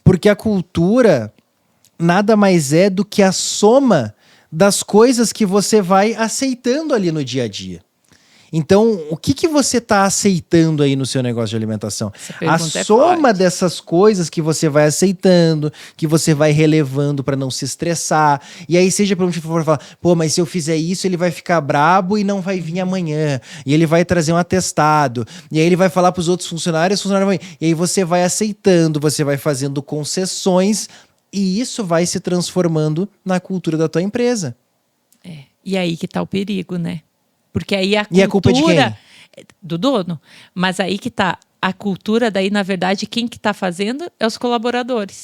Porque a cultura nada mais é do que a soma das coisas que você vai aceitando ali no dia a dia. Então, o que você está aceitando aí no seu negócio de alimentação? A soma dessas coisas que você vai aceitando, que você vai relevando para não se estressar. E aí, seja para onde for falar, pô, mas se eu fizer isso, ele vai ficar brabo e não vai vir amanhã. E ele vai trazer um atestado. E aí ele vai falar para os outros funcionários, e aí você vai aceitando, você vai fazendo concessões e isso vai se transformando na cultura da tua empresa. E aí que tá o perigo, né? Porque aí a cultura... E a culpa é de quem? Do dono. Mas aí que tá a cultura, daí, na verdade, quem que tá fazendo é os colaboradores.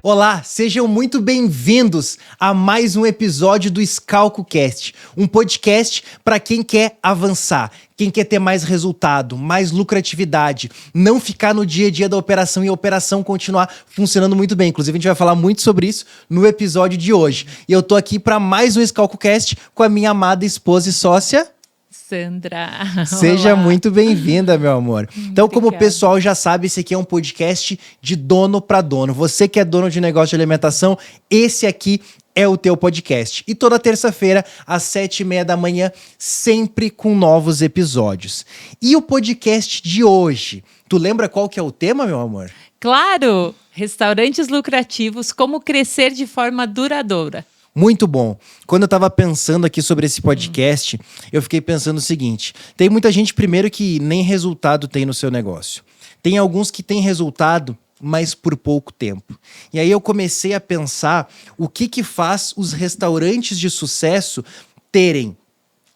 Olá, sejam muito bem-vindos a mais um episódio do ScalcoCast, um podcast para quem quer avançar, quem quer ter mais resultado, mais lucratividade, não ficar no dia a dia da operação e a operação continuar funcionando muito bem. Inclusive, a gente vai falar muito sobre isso no episódio de hoje. E eu tô aqui para mais um ScalcoCast com a minha amada esposa e sócia... Sandra. Seja Olá. Muito bem-vinda, meu amor. Então, como o pessoal já sabe, esse aqui é um podcast de dono para dono. Você que é dono de negócio de alimentação, esse aqui é o teu podcast. E toda terça-feira, às 7h30 da manhã, sempre com novos episódios. E o podcast de hoje, tu lembra qual que é o tema, meu amor? Claro! Restaurantes lucrativos, como crescer de forma duradoura. Muito bom. Quando eu tava pensando aqui sobre esse podcast, eu fiquei pensando o seguinte. Tem muita gente, primeiro, que nem resultado tem no seu negócio. Tem alguns que têm resultado, mas por pouco tempo. E aí eu comecei a pensar o que faz os restaurantes de sucesso terem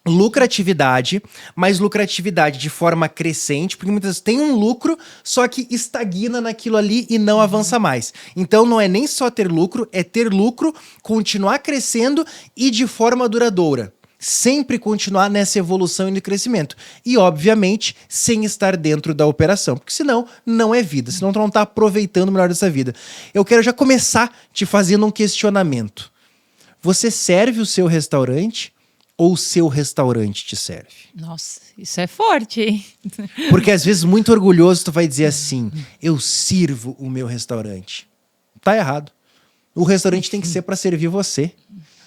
lucratividade, mas lucratividade de forma crescente, porque muitas vezes tem um lucro, só que estagna naquilo ali e não avança mais. Então não é nem só ter lucro, é ter lucro, continuar crescendo e de forma duradoura. Sempre continuar nessa evolução e no crescimento. E, obviamente, sem estar dentro da operação, porque senão não é vida, senão tu não tá aproveitando o melhor dessa vida. Eu quero já começar te fazendo um questionamento. Você serve o seu restaurante ou o seu restaurante te serve? Nossa, isso é forte, hein? Porque às vezes, muito orgulhoso, tu vai dizer assim, eu sirvo o meu restaurante. Tá errado. O restaurante tem que ser para servir você.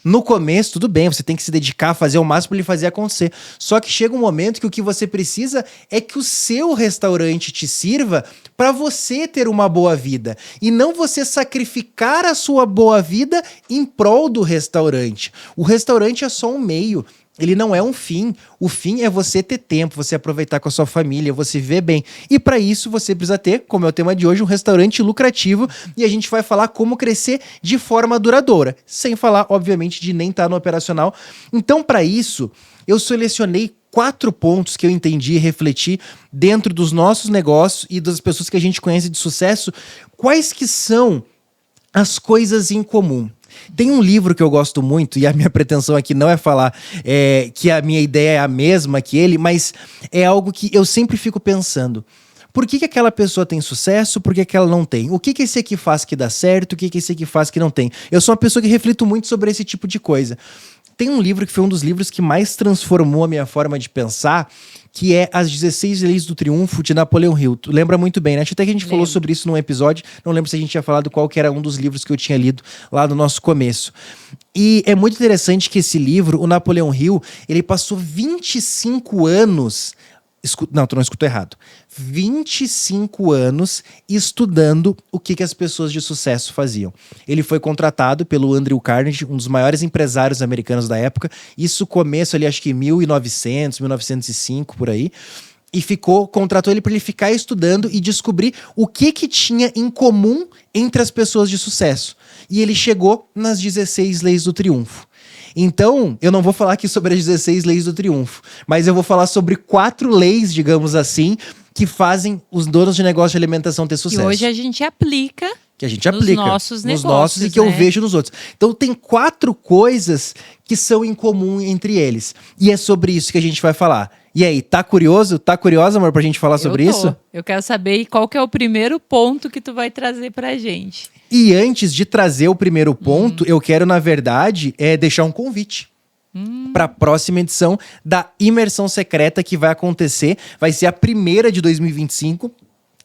No começo, tudo bem, você tem que se dedicar a fazer o máximo para ele fazer acontecer. Só que chega um momento que o que você precisa é que o seu restaurante te sirva para você ter uma boa vida. E não você sacrificar a sua boa vida em prol do restaurante. O restaurante é só um meio. Ele não é um fim. O fim é você ter tempo, você aproveitar com a sua família, você viver bem. E para isso você precisa ter, como é o tema de hoje, um restaurante lucrativo. E a gente vai falar como crescer de forma duradoura. Sem falar, obviamente, de nem estar no operacional. Então, para isso, eu selecionei 4 pontos que eu entendi e refleti dentro dos nossos negócios e das pessoas que a gente conhece de sucesso. Quais que são as coisas em comum? Tem um livro que eu gosto muito, e a minha pretensão aqui não é falar que a minha ideia é a mesma que ele, mas é algo que eu sempre fico pensando. Por que aquela pessoa tem sucesso, por que ela não tem? O que esse aqui faz que dá certo, o que esse aqui faz que não tem? Eu sou uma pessoa que reflito muito sobre esse tipo de coisa. Tem um livro que foi um dos livros que mais transformou a minha forma de pensar, que é As 16 Leis do Triunfo, de Napoleão Hill. Tu lembra muito bem, né? Acho até que a gente falou sobre isso num episódio. Não lembro se a gente tinha falado qual que era um dos livros que eu tinha lido lá no nosso começo. E é muito interessante que esse livro, o Napoleão Hill, ele passou 25 anos... Não, tu não escutou errado. 25 anos estudando o que as pessoas de sucesso faziam. Ele foi contratado pelo Andrew Carnegie, um dos maiores empresários americanos da época. Isso começo ali, acho que 1900, 1905, por aí. E contratou ele para ele ficar estudando e descobrir o que tinha em comum entre as pessoas de sucesso. E ele chegou nas 16 Leis do Triunfo. Então, eu não vou falar aqui sobre as 16 leis do triunfo, mas eu vou falar sobre 4 leis, digamos assim, que fazem os donos de negócio de alimentação ter sucesso. E hoje a gente aplica. Que a gente aplica nossos nos negócios, nossos e que eu vejo nos outros. Então tem 4 coisas que são em comum entre eles. E é sobre isso que a gente vai falar. E aí, tá curioso? Tá curiosa, amor, pra gente falar sobre isso? Eu quero saber qual que é o primeiro ponto que tu vai trazer pra gente. E antes de trazer o primeiro ponto, eu quero, na verdade, deixar um convite. para a próxima edição da Imersão Secreta, que vai acontecer. Vai ser a primeira de 2025.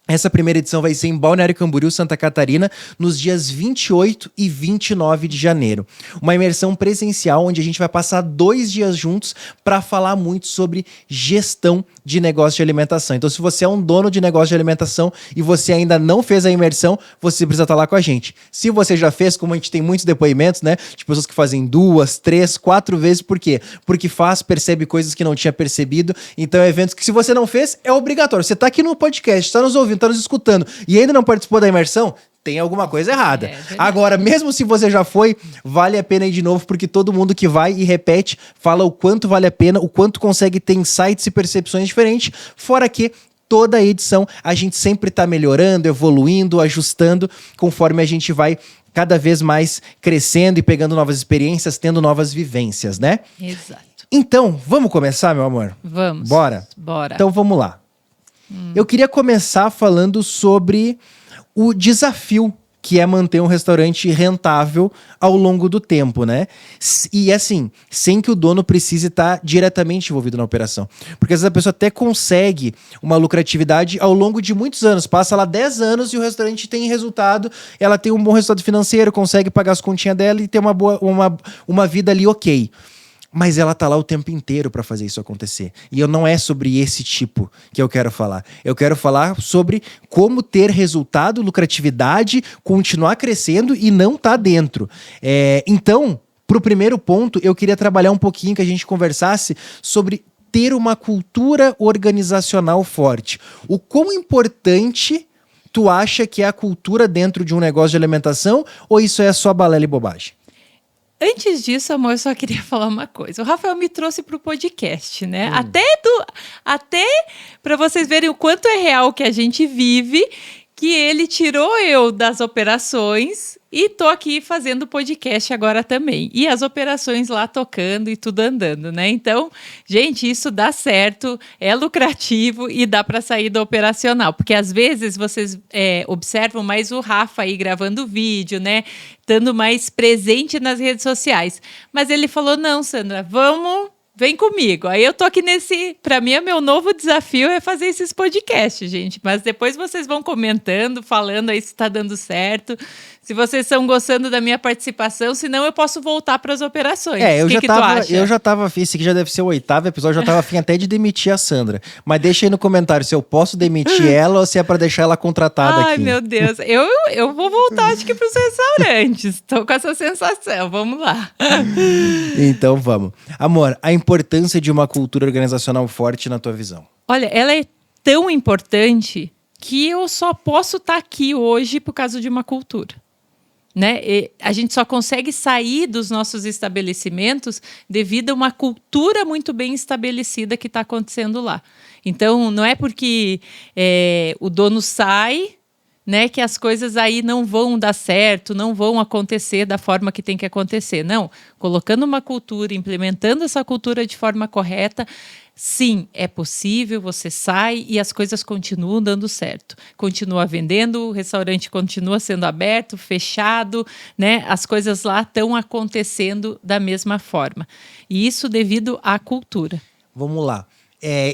Essa primeira edição vai ser em Balneário Camboriú, Santa Catarina, nos dias 28 e 29 de janeiro. Uma imersão presencial onde a gente vai passar 2 dias juntos para falar muito sobre gestão de negócio de alimentação. Então, se você é um dono de negócio de alimentação e você ainda não fez a imersão, você precisa estar lá com a gente. Se você já fez, como a gente tem muitos depoimentos, né, de pessoas que fazem 2, 3, 4 vezes, por quê? Porque percebe coisas que não tinha percebido. Então, eventos que se você não fez, é obrigatório. Você está aqui no podcast, está nos ouvindo, está nos escutando e ainda não participou da imersão, tem alguma coisa errada. Agora, mesmo se você já foi, vale a pena ir de novo, porque todo mundo que vai e repete fala o quanto vale a pena, o quanto consegue ter insights e percepções diferentes, fora que toda a edição a gente sempre está melhorando, evoluindo, ajustando, conforme a gente vai cada vez mais crescendo e pegando novas experiências, tendo novas vivências, né? Exato. Então, vamos começar, meu amor? Vamos. Bora? Bora. Então, vamos lá. Eu queria começar falando sobre o desafio que é manter um restaurante rentável ao longo do tempo, né? E assim, sem que o dono precise estar diretamente envolvido na operação. Porque às vezes a pessoa até consegue uma lucratividade ao longo de muitos anos. Passa lá 10 anos e o restaurante tem resultado, ela tem um bom resultado financeiro, consegue pagar as continhas dela e ter uma vida ali ok. Mas ela tá lá o tempo inteiro para fazer isso acontecer. E não é sobre esse tipo que eu quero falar. Eu quero falar sobre como ter resultado, lucratividade, continuar crescendo e não tá dentro. Então, pro primeiro ponto, eu queria trabalhar um pouquinho, que a gente conversasse sobre ter uma cultura organizacional forte. O quão importante tu acha que é a cultura dentro de um negócio de alimentação, ou isso é só balela e bobagem? Antes disso, amor, eu só queria falar uma coisa. O Rafael me trouxe para o podcast, né? Até para vocês verem o quanto é real que a gente vive, que ele tirou eu das operações e tô aqui fazendo podcast agora também. E as operações lá tocando e tudo andando, né? Então, gente, isso dá certo, é lucrativo e dá para sair do operacional. Porque às vezes vocês observam mais o Rafa aí gravando vídeo, né? Estando mais presente nas redes sociais. Mas ele falou, não, Sandra, vem comigo. Aí eu tô aqui pra mim, o meu novo desafio é fazer esses podcasts, gente. Mas depois vocês vão comentando, falando aí se tá dando certo, se vocês estão gostando da minha participação, senão eu posso voltar para as operações. Eu já tava afim, esse aqui já deve ser o 8º episódio, eu já tava afim até de demitir a Sandra. Mas deixa aí no comentário se eu posso demitir ela ou se é pra deixar ela contratada aqui. Ai, meu Deus. Eu vou voltar, acho que pros restaurantes. Tô com essa sensação. Vamos lá. Então vamos. Amor, a importância de uma cultura organizacional forte na tua visão. Olha, ela é tão importante que eu só posso estar aqui hoje por causa de uma cultura. Né? E a gente só consegue sair dos nossos estabelecimentos devido a uma cultura muito bem estabelecida que está acontecendo lá. Então, não é porque o dono sai, né, que as coisas aí não vão dar certo, não vão acontecer da forma que tem que acontecer. Não, colocando uma cultura, implementando essa cultura de forma correta, sim, é possível, você sai e as coisas continuam dando certo. Continua vendendo, o restaurante continua sendo aberto, fechado, né? As coisas lá estão acontecendo da mesma forma. E isso devido à cultura. Vamos lá.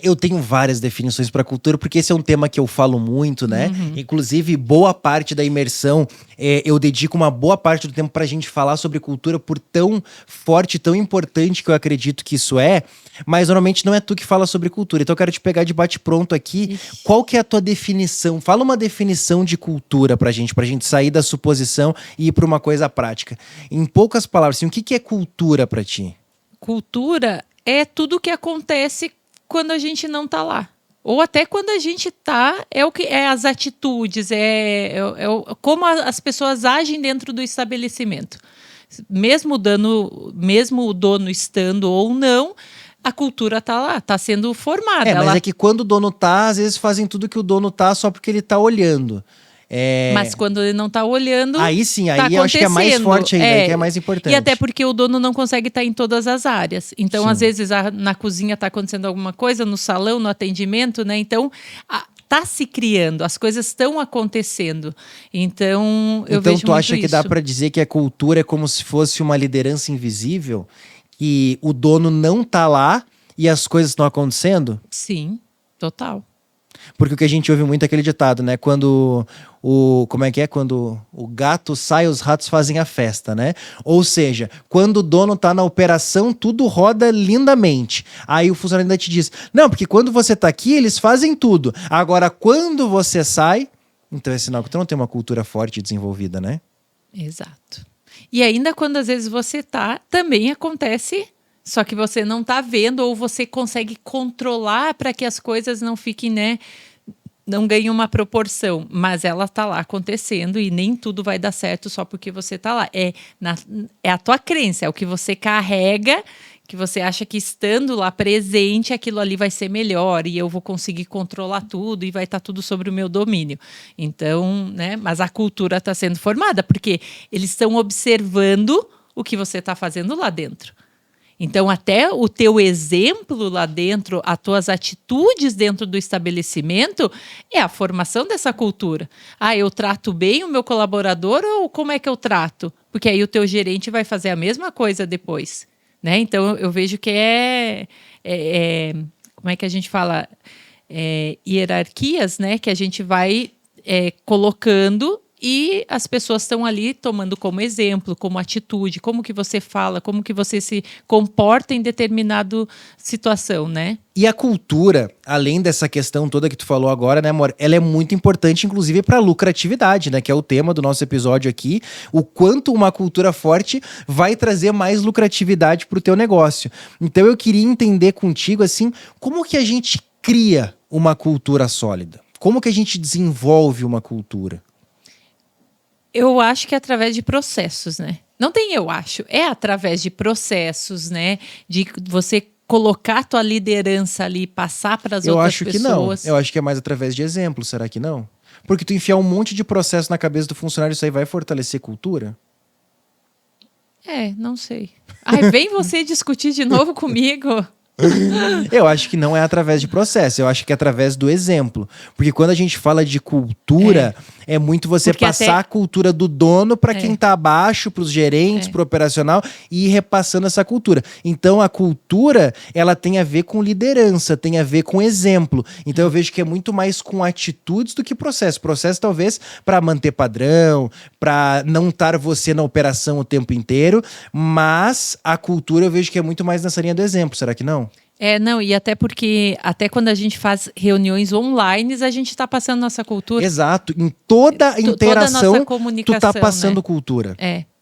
Eu tenho várias definições para cultura, porque esse é um tema que eu falo muito, né? Inclusive, boa parte da imersão, eu dedico uma boa parte do tempo para a gente falar sobre cultura por tão forte, tão importante que eu acredito que isso é. Mas normalmente não é tu que fala sobre cultura. Então eu quero te pegar de bate-pronto aqui. Ixi. Qual que é a tua definição? Fala uma definição de cultura pra gente sair da suposição e ir para uma coisa prática. Em poucas palavras, assim, o que é cultura para ti? Cultura é tudo o que acontece quando a gente não está lá. Ou até quando a gente está, é o que é as atitudes, como as pessoas agem dentro do estabelecimento. Mesmo o dono estando ou não, a cultura está lá, está sendo formada. Mas é que quando o dono tá, às vezes fazem tudo que o dono tá só porque ele tá olhando. Mas quando ele não está olhando, aí sim, aí tá eu acho que é mais forte ainda, aí que é mais importante. E até porque o dono não consegue estar em todas as áreas. Então, Sim. às vezes, na cozinha está acontecendo alguma coisa, no salão, no atendimento, né? Então, está se criando, as coisas estão acontecendo. Então, eu vejo tu acha muito que isso. dá para dizer que a cultura é como se fosse uma liderança invisível? que o dono não tá lá e as coisas estão acontecendo? Sim, total. Porque o que a gente ouve muito é aquele ditado, né? Quando como é que é? Quando o gato sai, os ratos fazem a festa, né? Ou seja, quando o dono tá na operação, tudo roda lindamente. Aí o funcionário ainda te diz, não, porque quando você tá aqui, eles fazem tudo. Agora, quando você sai, então é sinal que tu não tem uma cultura forte e desenvolvida, né? Exato. E ainda quando às vezes você tá, também acontece, só que você não tá vendo ou você consegue controlar para que as coisas não fiquem, né, não ganhem uma proporção, mas ela tá lá acontecendo e nem tudo vai dar certo só porque você tá lá. É a tua crença, é o que você carrega, que você acha que estando lá presente, aquilo ali vai ser melhor e eu vou conseguir controlar tudo e vai estar tudo sobre o meu domínio. Então, né, mas a cultura está sendo formada, porque eles estão observando o que você está fazendo lá dentro. Então, até o teu exemplo lá dentro, as tuas atitudes dentro do estabelecimento, é a formação dessa cultura. Ah, eu trato bem o meu colaborador ou como é que eu trato? Porque aí o teu gerente vai fazer a mesma coisa depois. Né? Então, eu vejo que como é que a gente fala? Hierarquias, né? Que a gente vai colocando e as pessoas estão ali tomando como exemplo, como atitude, como que você fala, como que você se comporta em determinada situação, né? E a cultura, além dessa questão toda que tu falou agora, né, amor? Ela é muito importante, inclusive, para lucratividade, né? Que é o tema do nosso episódio aqui. O quanto uma cultura forte vai trazer mais lucratividade para o teu negócio. Então, eu queria entender contigo, assim, como que a gente cria uma cultura sólida? Como que a gente desenvolve uma cultura? Eu acho que é através de processos, né? Não tem eu acho, é através de processos, né? De você colocar a tua liderança ali, passar para as outras pessoas. Eu acho que não. Eu acho que é mais através de exemplos, será que não? Porque tu enfiar um monte de processo na cabeça do funcionário, isso aí vai fortalecer cultura? Não sei. Ai, vem você discutir de novo comigo. Eu acho que não é através de processo, eu acho que é através do exemplo. Porque quando a gente fala de cultura, é muito você passar a cultura do dono para quem está abaixo, para os gerentes, para o operacional, e ir repassando essa cultura. Então a cultura, ela tem a ver com liderança, tem a ver com exemplo. Então eu vejo que é muito mais com atitudes do que processo. Processo talvez para manter padrão, para não estar você na operação o tempo inteiro, mas a cultura eu vejo que é muito mais nessa linha do exemplo, será que não? Não, e até porque, até quando a gente faz reuniões online, a gente está passando nossa cultura. Exato, em toda interação, toda a comunicação, tu tá passando cultura.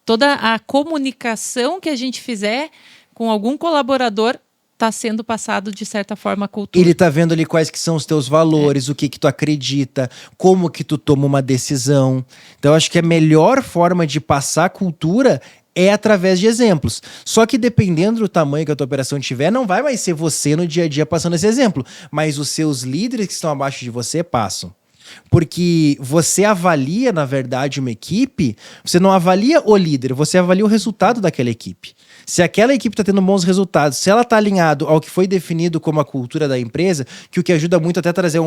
Toda a comunicação que a gente fizer com algum colaborador está sendo passado, de certa forma, a cultura. Ele tá vendo ali quais que são os teus valores, o que tu acredita, como que tu toma uma decisão. Então, eu acho que a melhor forma de passar cultura é através de exemplos. Só que dependendo do tamanho que a tua operação tiver, não vai mais ser você no dia a dia passando esse exemplo, mas os seus líderes que estão abaixo de você passam. Porque você avalia, na verdade, uma equipe, você não avalia o líder, você avalia o resultado daquela equipe. Se aquela equipe está tendo bons resultados, se ela está alinhado ao que foi definido como a cultura da empresa, que o que ajuda muito até a trazer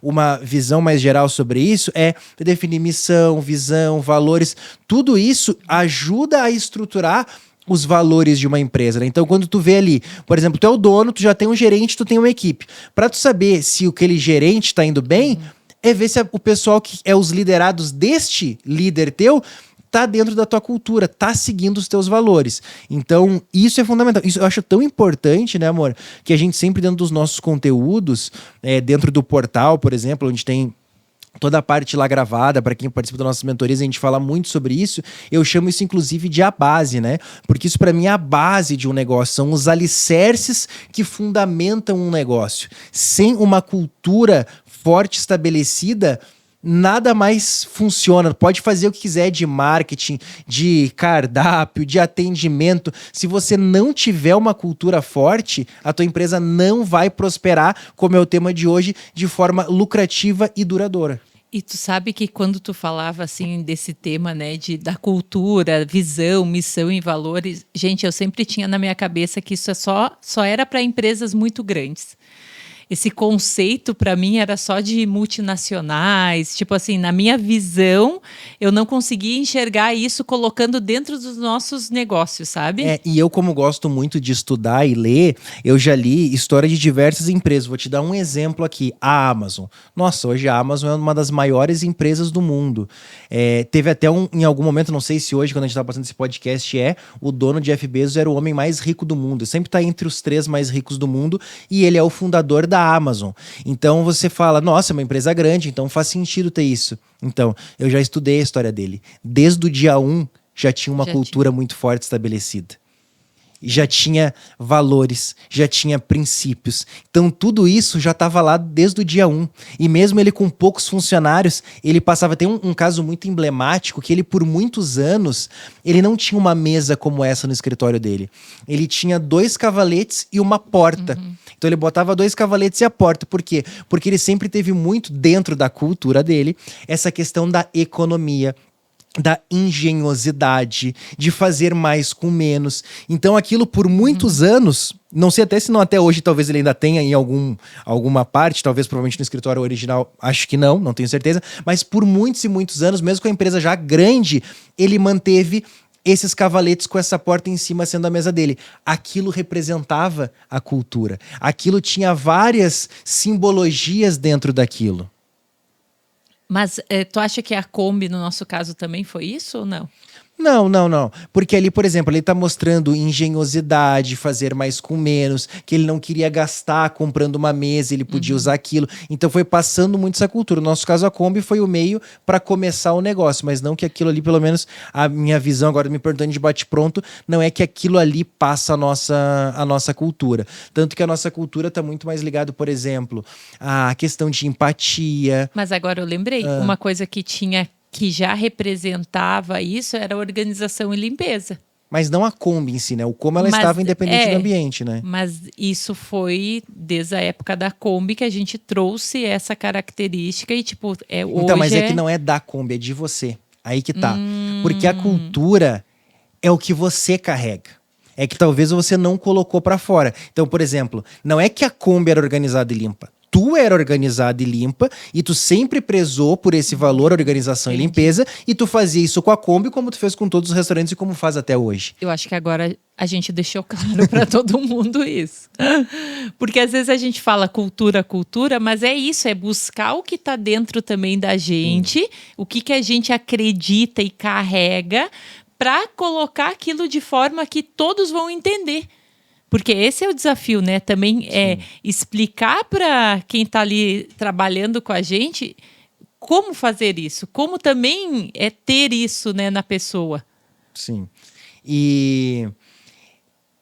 uma visão mais geral sobre isso é definir missão, visão, valores. Tudo isso ajuda a estruturar os valores de uma empresa, né? Então, quando tu vê ali, por exemplo, tu é o dono, tu já tem um gerente, tu tem uma equipe. Para tu saber se aquele gerente está indo bem, é ver se o pessoal que é os liderados deste líder teu tá dentro da tua cultura, tá seguindo os teus valores. Então, isso é fundamental. Isso eu acho tão importante, né, amor? Que a gente sempre dentro dos nossos conteúdos, dentro do portal, por exemplo, onde tem toda a parte lá gravada, para quem participa das nossas mentorias, a gente fala muito sobre isso. Eu chamo isso, inclusive, de a base, né? Porque isso, para mim, é a base de um negócio. São os alicerces que fundamentam um negócio. Sem uma cultura forte, estabelecida, nada mais funciona. Pode fazer o que quiser de marketing, de cardápio, de atendimento. Se você não tiver uma cultura forte, a tua empresa não vai prosperar, como é o tema de hoje, de forma lucrativa e duradoura. E tu sabe que quando tu falava assim desse tema, né, da cultura, visão, missão e valores, gente, eu sempre tinha na minha cabeça que isso só era para empresas muito grandes. esse conceito para mim era só de multinacionais, tipo assim, na minha visão, eu não conseguia enxergar isso colocando dentro dos nossos negócios, sabe? E eu, como gosto muito de estudar e ler, eu já li história de diversas empresas. Vou te dar um exemplo aqui, a Amazon. Nossa, hoje a Amazon é uma das maiores empresas do mundo. Teve até em algum momento, não sei se hoje, quando a gente estava passando esse podcast, o dono de Jeff Bezos era o homem mais rico do mundo. Sempre está entre os 3 mais ricos do mundo e ele é o fundador da Amazon. Então você fala, nossa, é uma empresa grande, então faz sentido ter isso. Então, eu já estudei a história dele. Desde o dia 1, já tinha uma cultura muito forte estabelecida. Já tinha valores, já tinha princípios. Então tudo isso já estava lá desde o dia 1. E mesmo ele com poucos funcionários, ele passava... Tem um caso muito emblemático que ele por muitos anos, ele não tinha uma mesa como essa no escritório dele. Ele tinha 2 cavaletes e uma porta. Então ele botava 2 cavaletes e a porta. Por quê? Porque ele sempre teve muito dentro da cultura dele essa questão da economia, da engenhosidade, de fazer mais com menos. Então aquilo por muitos anos, não sei até se não até hoje, talvez ele ainda tenha em alguma parte, talvez provavelmente no escritório original, acho que não tenho certeza, mas por muitos e muitos anos, mesmo com a empresa já grande, ele manteve esses cavaletes com essa porta em cima sendo a mesa dele. Aquilo representava a cultura. Aquilo tinha várias simbologias dentro daquilo. Mas tu acha que a Kombi, no nosso caso, também foi isso ou não? Não. Porque ali, por exemplo, ele tá mostrando engenhosidade, fazer mais com menos, que ele não queria gastar comprando uma mesa, ele podia usar aquilo. Então foi passando muito essa cultura. No nosso caso, a Kombi foi o meio para começar o negócio, mas não que aquilo ali, pelo menos a minha visão, agora me perguntando de bate-pronto, não é que aquilo ali passa a nossa cultura. Tanto que a nossa cultura tá muito mais ligado, por exemplo, à questão de empatia. Mas agora eu lembrei, uma coisa que que já representava isso era a organização e limpeza. Mas não a Kombi em si, né? O como ela estava independente do ambiente, né? Mas isso foi desde a época da Kombi que a gente trouxe essa característica e tipo, Então, mas é que não é da Kombi, é de você. Aí que tá. Porque a cultura é o que você carrega. É que talvez você não colocou pra fora. Então, por exemplo, não é que a Kombi era organizada e limpa. Tu era organizada e limpa e tu sempre prezou por esse valor, organização e limpeza, e tu fazia isso com a Kombi como tu fez com todos os restaurantes e como faz até hoje. Eu acho que agora a gente deixou claro para todo mundo isso. Porque às vezes a gente fala cultura, mas é isso, é buscar o que está dentro também da gente, o que a gente acredita e carrega, para colocar aquilo de forma que todos vão entender. Porque esse é o desafio, né? Também é explicar para quem está ali trabalhando com a gente como fazer isso, como também é ter isso, né, na pessoa. Sim. E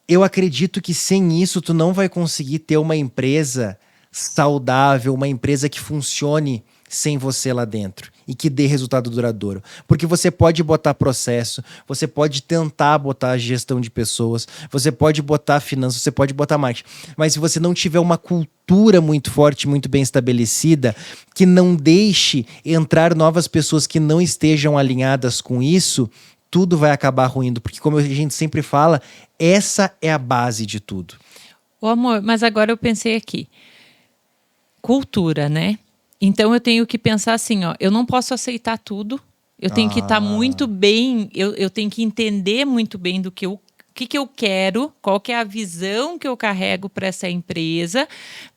eu acredito que sem isso tu não vai conseguir ter uma empresa saudável, uma empresa que funcione sem você lá dentro e que dê resultado duradouro. Porque você pode botar processo, você pode tentar botar gestão de pessoas, você pode botar finanças, você pode botar marketing. Mas se você não tiver uma cultura muito forte, muito bem estabelecida, que não deixe entrar novas pessoas que não estejam alinhadas com isso, tudo vai acabar ruindo. Porque como a gente sempre fala, essa é a base de tudo. Ô amor, mas agora eu pensei aqui. Cultura, né? Então eu tenho que pensar assim, ó, eu não posso aceitar tudo, eu tenho que estar muito bem, eu tenho que entender muito bem do que o que eu quero, qual que é a visão que eu carrego para essa empresa,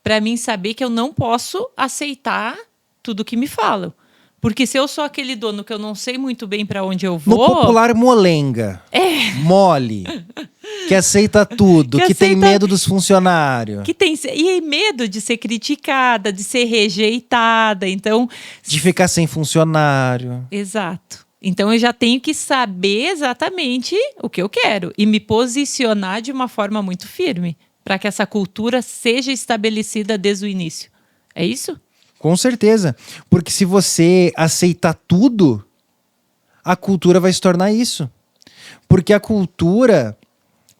para mim saber que eu não posso aceitar tudo que me falam. Porque se eu sou aquele dono que eu não sei muito bem para onde eu vou... No popular, molenga. Mole. Que aceita tudo, que tem medo dos funcionários. E medo de ser criticada, de ser rejeitada, então... De ficar sem funcionário. Exato. Então eu já tenho que saber exatamente o que eu quero e me posicionar de uma forma muito firme para que essa cultura seja estabelecida desde o início. É isso? Com certeza. Porque se você aceitar tudo, a cultura vai se tornar isso. Porque a cultura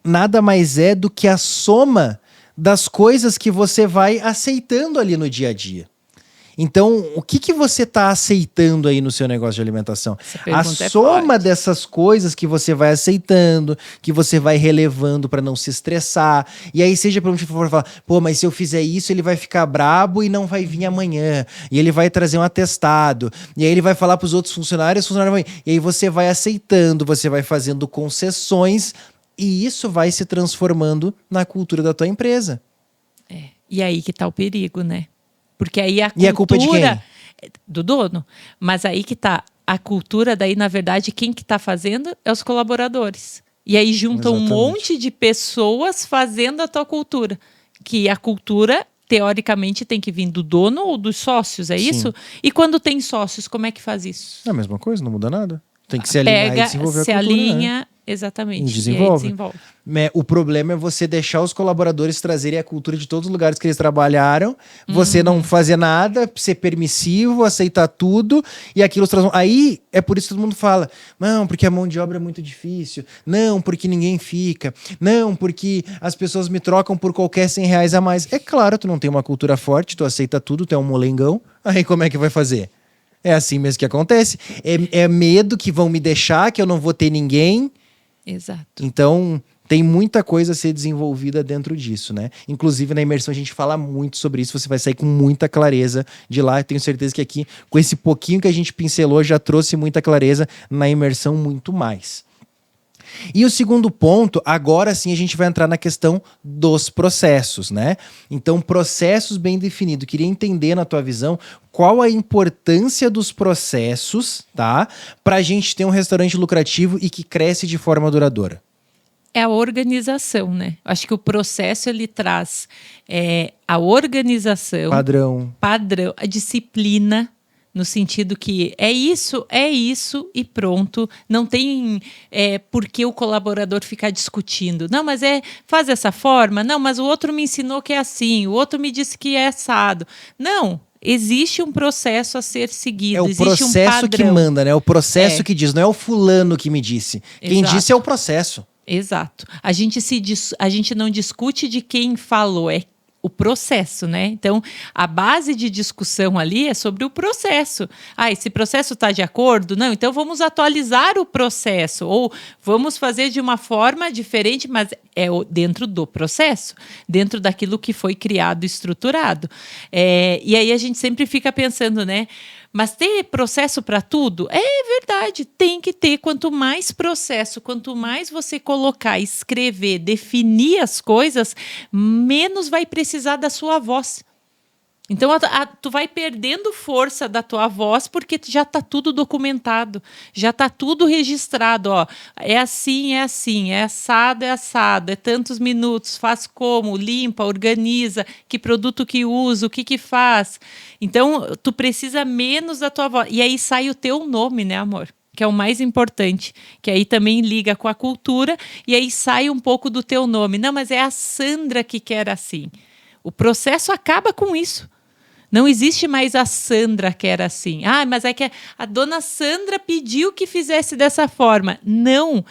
nada mais é do que a soma das coisas que você vai aceitando ali no dia a dia. Então, o que você está aceitando aí no seu negócio de alimentação? A soma dessas coisas que você vai aceitando, que você vai relevando para não se estressar. E aí, seja para onde for falar, pô, mas se eu fizer isso, ele vai ficar brabo e não vai vir amanhã. E ele vai trazer um atestado. E aí ele vai falar para os outros funcionários, e aí você vai aceitando, você vai fazendo concessões e isso vai se transformando na cultura da tua empresa. E aí que tá o perigo, né? Porque aí a cultura... E a culpa é de quem? Do dono. Mas aí que tá a cultura, daí na verdade quem que tá fazendo é os colaboradores. E aí juntam um monte de pessoas fazendo a tua cultura. Que a cultura, teoricamente, tem que vir do dono ou dos sócios, é isso? E quando tem sócios, como é que faz isso? É a mesma coisa, não muda nada. Tem que se alinhar e desenvolver a cultura. Alinha, exatamente. E desenvolve. O problema é você deixar os colaboradores trazerem a cultura de todos os lugares que eles trabalharam, você não fazer nada, ser permissivo, aceitar tudo, e aquilo transforma. Aí é por isso que todo mundo fala, não, porque a mão de obra é muito difícil, não, porque ninguém fica, não, porque as pessoas me trocam por qualquer R$100 a mais. É claro, tu não tem uma cultura forte, tu aceita tudo, tu é um molengão, aí como é que vai fazer? É assim mesmo que acontece. É medo que vão me deixar, que eu não vou ter ninguém. Exato. Então, tem muita coisa a ser desenvolvida dentro disso, né? Inclusive, na imersão a gente fala muito sobre isso. Você vai sair com muita clareza de lá. Eu tenho certeza que aqui, com esse pouquinho que a gente pincelou, já trouxe muita clareza. Na imersão, muito mais. E o segundo ponto, agora sim a gente vai entrar na questão dos processos, né? Então, processos bem definidos. Queria entender na tua visão qual a importância dos processos, tá? Pra gente ter um restaurante lucrativo e que cresce de forma duradoura. É a organização, né? Acho que o processo ele traz a organização, padrão, a disciplina, no sentido que é isso e pronto. Não tem por que o colaborador ficar discutindo. Não, mas faz dessa forma. Não, mas o outro me ensinou que é assim. O outro me disse que é assado. Não, existe um processo a ser seguido. É o processo que manda, né? O processo que diz. Não é o fulano que me disse. Quem disse é o processo. Exato. A gente não discute de quem falou, é o processo, né? Então, a base de discussão ali é sobre o processo. Esse processo está de acordo? Não, então vamos atualizar o processo. Ou vamos fazer de uma forma diferente, mas dentro do processo, dentro daquilo que foi criado e estruturado. E aí a gente sempre fica pensando, né? Mas ter processo para tudo? É verdade, tem que ter. Quanto mais processo, quanto mais você colocar, escrever, definir as coisas, menos vai precisar da sua voz. Então, tu vai perdendo força da tua voz porque já está tudo documentado, já está tudo registrado. Ó, é assim, é assado, é tantos minutos, faz como, limpa, organiza, que produto que usa, o que faz. Então, tu precisa menos da tua voz. E aí sai o teu nome, né, amor? Que é o mais importante, que aí também liga com a cultura, e aí sai um pouco do teu nome. Não, mas é a Sandra que quer assim. O processo acaba com isso. Não existe mais a Sandra que era assim. Mas é que a dona Sandra pediu que fizesse dessa forma. Não.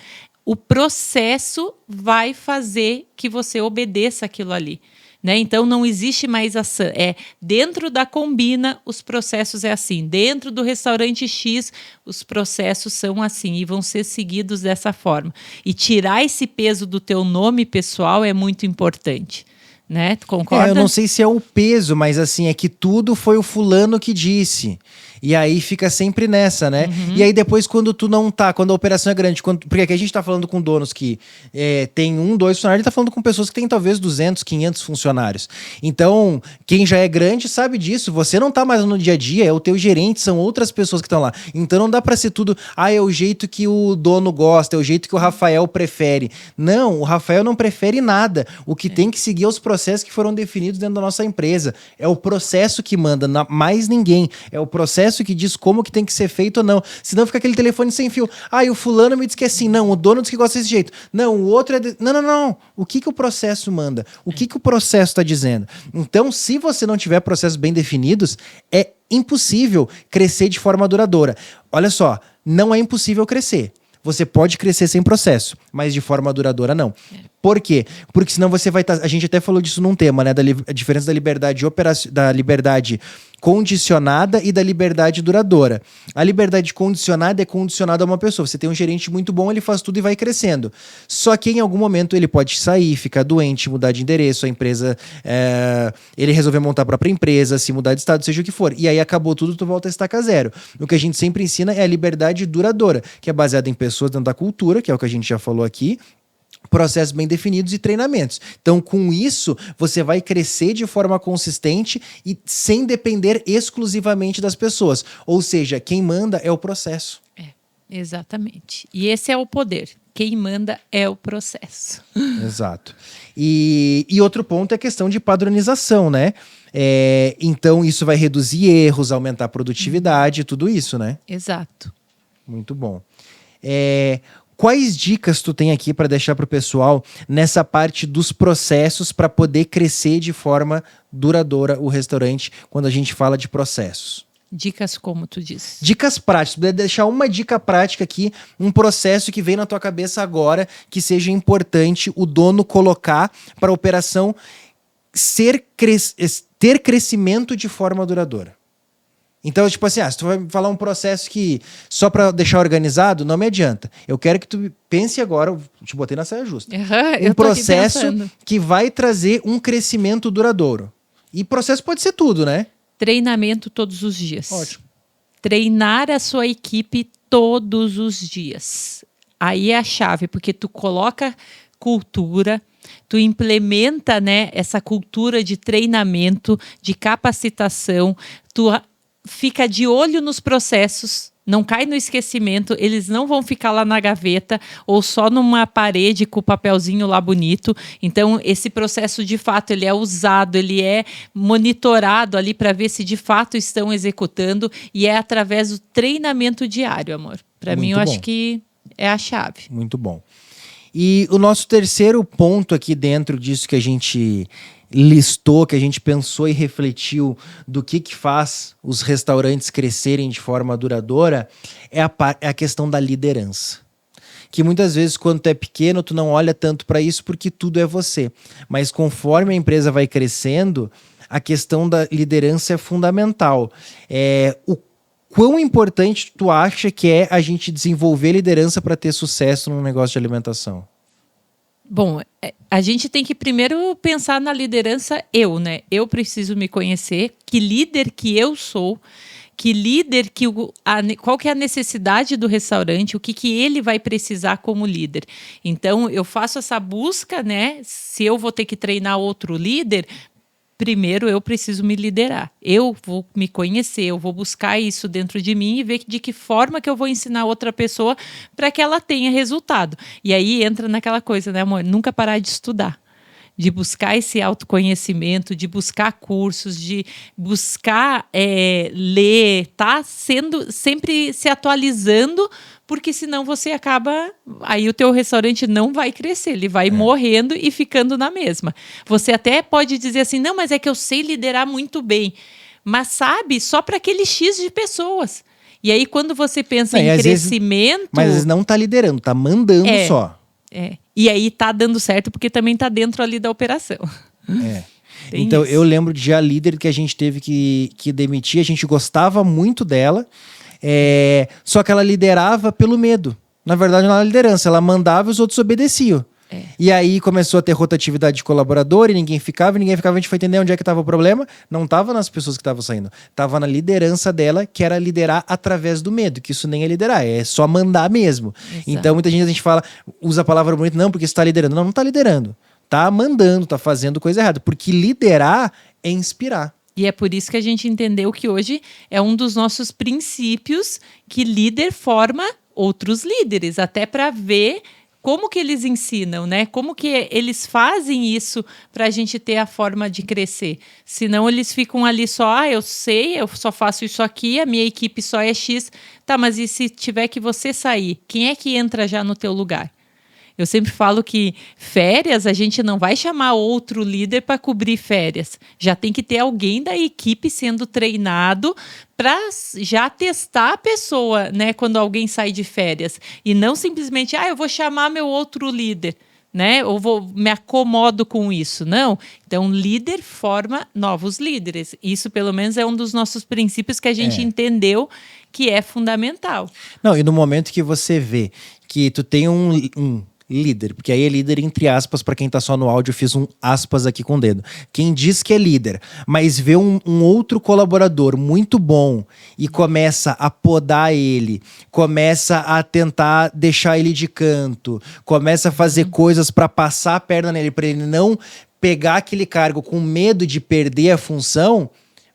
O processo vai fazer que você obedeça aquilo ali. Né? Então, não existe mais a Sandra. Dentro da Combina, os processos é assim. Dentro do restaurante X, os processos são assim e vão ser seguidos dessa forma. E tirar esse peso do teu nome pessoal é muito importante. Né? Tu concorda? Eu não sei se é o peso, mas assim, é que tudo foi o fulano que disse. E aí fica sempre nessa, né? E aí depois quando tu não tá, quando a operação é grande, porque aqui a gente tá falando com donos que tem 1, 2 funcionários, a gente tá falando com pessoas que tem talvez 200, 500 funcionários. Então, quem já é grande sabe disso, você não tá mais no dia a dia, é o teu gerente, são outras pessoas que estão lá. Então não dá pra ser tudo, é o jeito que o dono gosta, é o jeito que o Rafael prefere. Não, o Rafael não prefere nada. O que tem que seguir é os processos que foram definidos dentro da nossa empresa. É o processo que manda, mais ninguém. É o processo que diz como que tem que ser feito ou não. Senão fica aquele telefone sem fio. E o fulano me diz que é assim. Não, o dono diz que gosta desse jeito. Não, o outro é... Não. O que o processo manda? O que o processo está dizendo? Então, se você não tiver processos bem definidos, é impossível crescer de forma duradoura. Olha só, não é impossível crescer. Você pode crescer sem processo, mas de forma duradoura não. Por quê? Porque senão você vai estar... A gente até falou disso num tema, né? A diferença da liberdade da liberdade condicionada e da liberdade duradoura. A liberdade condicionada é condicionada a uma pessoa. Você tem um gerente muito bom, ele faz tudo e vai crescendo. Só que em algum momento ele pode sair, ficar doente, mudar de endereço, a empresa... ele resolver montar a própria empresa, se mudar de estado, seja o que for. E aí acabou tudo, tu volta a estaca zero. O que a gente sempre ensina é a liberdade duradoura, que é baseada em pessoas dentro da cultura, que é o que a gente já falou aqui, processos bem definidos e treinamentos. Então, com isso, você vai crescer de forma consistente e sem depender exclusivamente das pessoas. Ou seja, quem manda é o processo. Exatamente. E esse é o poder. Quem manda é o processo. Exato. E outro ponto é a questão de padronização, né? Então, isso vai reduzir erros, aumentar a produtividade, tudo isso, né? Exato. Muito bom. Quais dicas tu tem aqui para deixar para o pessoal nessa parte dos processos para poder crescer de forma duradoura o restaurante quando a gente fala de processos? Dicas como tu disse? Dicas práticas. Se puder deixar uma dica prática aqui, um processo que vem na tua cabeça agora que seja importante o dono colocar para a operação ter crescimento de forma duradoura. Então, tipo assim, se tu vai falar um processo que só para deixar organizado, não me adianta. Eu quero que tu pense agora, eu te botei na saia justa. Um processo que vai trazer um crescimento duradouro. E processo pode ser tudo, né? Treinamento todos os dias. Ótimo. Treinar a sua equipe todos os dias. Aí é a chave, porque tu coloca cultura, tu implementa, né, essa cultura de treinamento, de capacitação, tu fica de olho nos processos, não cai no esquecimento, eles não vão ficar lá na gaveta ou só numa parede com o papelzinho lá bonito. Então, esse processo, de fato, ele é usado, ele é monitorado ali para ver se de fato estão executando e é através do treinamento diário, amor. Para mim, eu acho que é a chave. Muito bom. E o nosso terceiro ponto aqui dentro disso que a gente listou, que a gente pensou e refletiu do que faz os restaurantes crescerem de forma duradoura, é a questão da liderança. Que muitas vezes, quando tu é pequeno, tu não olha tanto para isso porque tudo é você. Mas conforme a empresa vai crescendo, a questão da liderança é fundamental. O quão importante tu acha que é a gente desenvolver liderança para ter sucesso num negócio de alimentação? Bom, a gente tem que primeiro pensar na liderança né? Eu preciso me conhecer, que líder que eu sou, que líder qual que é a necessidade do restaurante, o que ele vai precisar como líder. Então, eu faço essa busca, né? Se eu vou ter que treinar outro líder, primeiro eu preciso me liderar. Eu vou me conhecer, eu vou buscar isso dentro de mim e ver de que forma que eu vou ensinar outra pessoa para que ela tenha resultado. E aí entra naquela coisa, né, amor? Nunca parar de estudar. De buscar esse autoconhecimento, de buscar cursos, de buscar ler, tá sempre se atualizando, porque senão você acaba... Aí o teu restaurante não vai crescer, ele vai morrendo e ficando na mesma. Você até pode dizer assim, não, mas é que eu sei liderar muito bem. Mas sabe, só para aquele X de pessoas. E aí quando você pensa em crescimento... Mas às vezes não tá liderando, tá mandando só. E aí tá dando certo porque também tá dentro ali da operação. Então isso. Eu lembro de a líder que a gente teve que demitir, a gente gostava muito dela, só que ela liderava pelo medo. Na verdade, não era liderança, ela mandava e os outros obedeciam. E aí começou a ter rotatividade de colaborador e ninguém ficava, a gente foi entender onde é que estava o problema. Não estava nas pessoas que estavam saindo, estava na liderança dela, que era liderar através do medo, que isso nem é liderar, é só mandar mesmo. Exato. Então muita gente a gente fala, usa a palavra bonita, não, porque você está liderando. Não está liderando, está mandando, está fazendo coisa errada, porque liderar é inspirar. E é por isso que a gente entendeu que hoje é um dos nossos princípios, que líder forma outros líderes, até para ver como que eles ensinam, né? Como que eles fazem isso para a gente ter a forma de crescer. Senão eles ficam ali só, eu sei, eu só faço isso aqui, a minha equipe só é X. Tá, mas e se tiver que você sair? Quem é que entra já no teu lugar? Eu sempre falo que férias, a gente não vai chamar outro líder para cobrir férias. Já tem que ter alguém da equipe sendo treinado para já testar a pessoa, né, quando alguém sai de férias. E não simplesmente, eu vou chamar meu outro líder. né? Ou me acomodo com isso. Não. Então, líder forma novos líderes. Isso, pelo menos, é um dos nossos princípios que a gente entendeu que é fundamental. Não, e no momento que você vê que tu tem um líder, porque aí é líder entre aspas, para quem tá só no áudio, eu fiz um aspas aqui com o dedo. Quem diz que é líder, mas vê um outro colaborador muito bom e começa a podar ele, começa a tentar deixar ele de canto, começa a fazer coisas para passar a perna nele, para ele não pegar aquele cargo com medo de perder a função,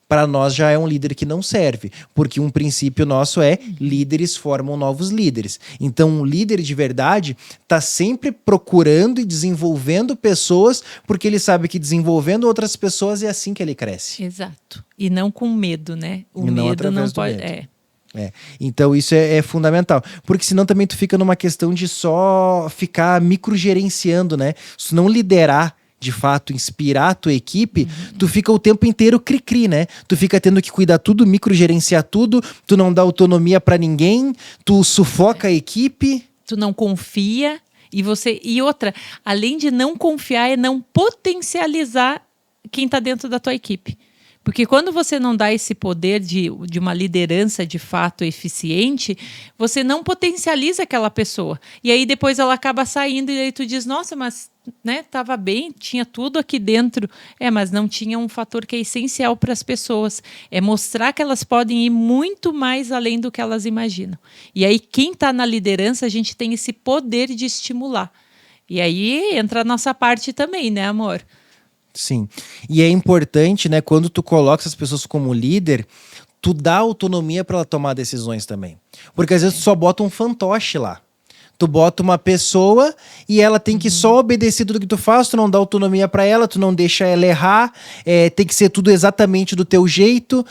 para nós já é um líder que não serve, porque um princípio nosso é líderes formam novos líderes. Então, um líder de verdade está sempre procurando e desenvolvendo pessoas, porque ele sabe que desenvolvendo outras pessoas é assim que ele cresce. Exato. E não com medo, né? O E não medo através não do pode. medo. Então isso é fundamental, porque senão também tu fica numa questão de só ficar microgerenciando, né? Se não liderar, de fato, inspirar a tua equipe, tu fica o tempo inteiro cri-cri, né? Tu fica tendo que cuidar tudo, microgerenciar tudo, tu não dá autonomia pra ninguém, tu sufoca a equipe. Tu não confia e outra, além de não confiar, é não potencializar quem está dentro da tua equipe. Porque quando você não dá esse poder de uma liderança de fato eficiente, você não potencializa aquela pessoa. E aí depois ela acaba saindo e aí tu diz, nossa, mas tava bem, tinha tudo aqui dentro. Mas não tinha um fator que é essencial para as pessoas. É mostrar que elas podem ir muito mais além do que elas imaginam. E aí quem está na liderança, a gente tem esse poder de estimular. E aí entra a nossa parte também, né, amor? Sim. E é importante, né, quando tu coloca essas pessoas como líder, tu dá autonomia para ela tomar decisões também. Porque às vezes tu só bota um fantoche lá. Tu bota uma pessoa e ela tem que só obedecer tudo que tu faz, tu não dá autonomia para ela, tu não deixa ela errar, tem que ser tudo exatamente do teu jeito.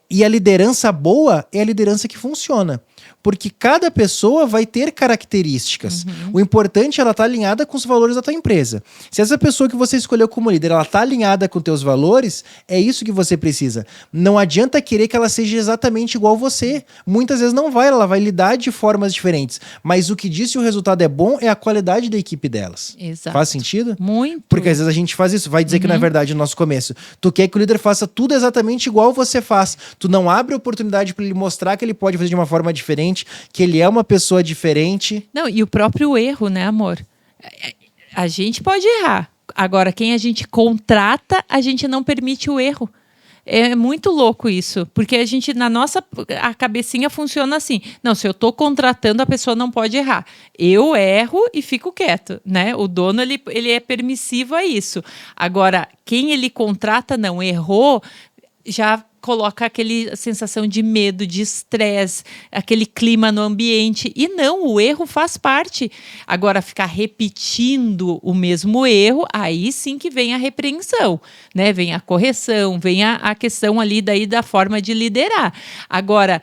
E a liderança boa é a liderança que funciona. Porque cada pessoa vai ter características. O importante é ela estar alinhada com os valores da tua empresa. Se essa pessoa que você escolheu como líder, ela está alinhada com teus valores, é isso que você precisa. Não adianta querer que ela seja exatamente igual você. Muitas vezes não vai, ela vai lidar de formas diferentes. Mas o que diz se o resultado é bom é a qualidade da equipe delas. Exato. Faz sentido? Muito. Porque às vezes a gente faz isso. Vai dizer que, na verdade, no nosso começo, tu quer que o líder faça tudo exatamente igual você faz. Tu não abre oportunidade para ele mostrar que ele pode fazer de uma forma diferente, que ele é uma pessoa diferente. Não, e o próprio erro, né, amor? A gente pode errar. Agora, quem a gente contrata, a gente não permite o erro. É muito louco isso, porque a gente, a cabecinha funciona assim. Não, se eu estou contratando, a pessoa não pode errar. Eu erro e fico quieto, né? O dono, ele é permissivo a isso. Agora, quem ele contrata não errou, já coloca aquela sensação de medo, de estresse, aquele clima no ambiente. E não, o erro faz parte. Agora, ficar repetindo o mesmo erro, aí sim que vem a repreensão, né? Vem a correção, vem a questão ali daí da forma de liderar. Agora,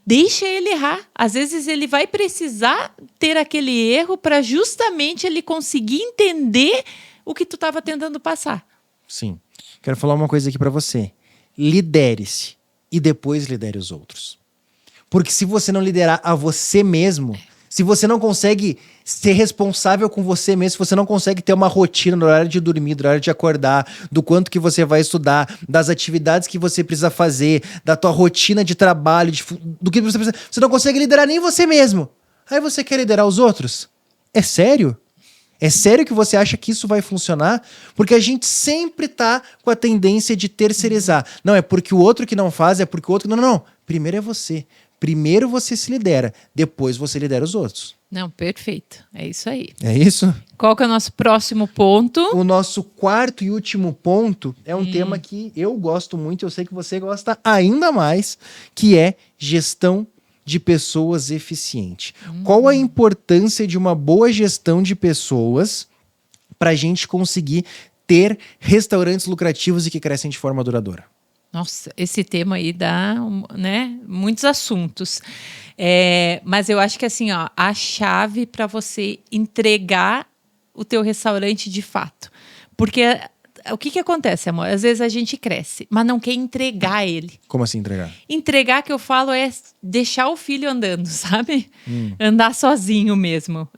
deixa ele errar. Às vezes ele vai precisar ter aquele erro para justamente ele conseguir entender o que tu estava tentando passar. Sim. Quero falar uma coisa aqui para você. Lidere-se e depois lidere os outros. Porque se você não liderar a você mesmo, se você não consegue ser responsável com você mesmo, se você não consegue ter uma rotina no horário de dormir, no horário de acordar, do quanto que você vai estudar, das atividades que você precisa fazer, da tua rotina de trabalho, do que você precisa, você não consegue liderar nem você mesmo. Aí você quer liderar os outros? É sério? É sério que você acha que isso vai funcionar? Porque a gente sempre tá com a tendência de terceirizar. Não, é porque o outro que não faz, é porque o outro... Não. Primeiro é você. Primeiro você se lidera. Depois você lidera os outros. Não, perfeito. É isso aí. É isso? Qual que é o nosso próximo ponto? O nosso quarto e último ponto é um tema que eu gosto muito, eu sei que você gosta ainda mais, que é gestão de pessoas eficiente. Qual a importância de uma boa gestão de pessoas para a gente conseguir ter restaurantes lucrativos e que crescem de forma duradoura? Nossa, esse tema aí dá, né, muitos assuntos. Mas eu acho que assim, ó, a chave para você entregar o teu restaurante de fato. Porque o que acontece, amor? Às vezes a gente cresce, mas não quer entregar ele. Como assim entregar? Entregar, que eu falo, é deixar o filho andando, sabe? Andar sozinho mesmo.